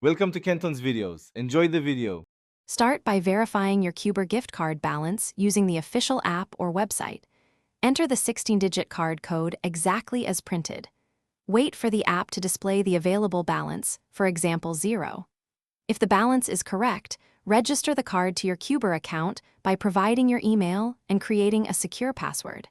Welcome to Kenton's videos. Enjoy the video. Start by verifying your Kuber gift card balance using the official app or website. Enter the 16-digit card code exactly as printed. Wait for the app to display the available balance, for example 0. If the balance is correct, register the card to your Kuber account by providing your email and creating a secure password.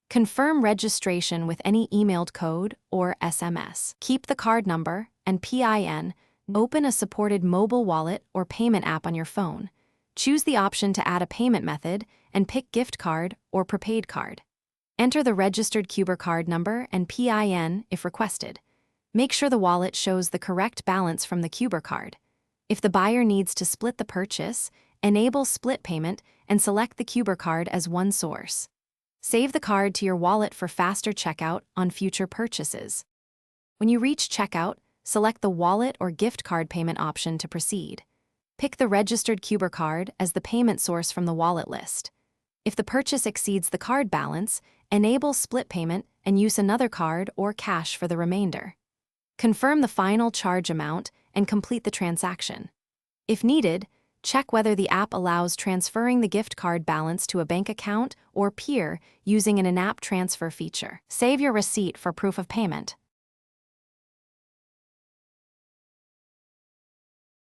Confirm registration with any emailed code or SMS. Keep the card number and PIN. Open a supported mobile wallet or payment app on your phone. Choose the option to add a payment method and pick gift card or prepaid card. Enter the registered Kuber card number and PIN if requested. Make sure the wallet shows the correct balance from the Kuber card. If the buyer needs to split the purchase, enable split payment and select the Kuber card as one source. Save the card to your wallet for faster checkout on future purchases. When you reach checkout, select the wallet or gift card payment option to proceed. Pick the registered Kuber card as the payment source from the wallet list. If the purchase exceeds the card balance, enable split payment and use another card or cash for the remainder. Confirm the final charge amount and complete the transaction. If needed, check whether the app allows transferring the gift card balance to a bank account or peer using an in-app transfer feature. Save your receipt for proof of payment.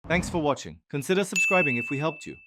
Thanks for watching. Consider subscribing if we helped you.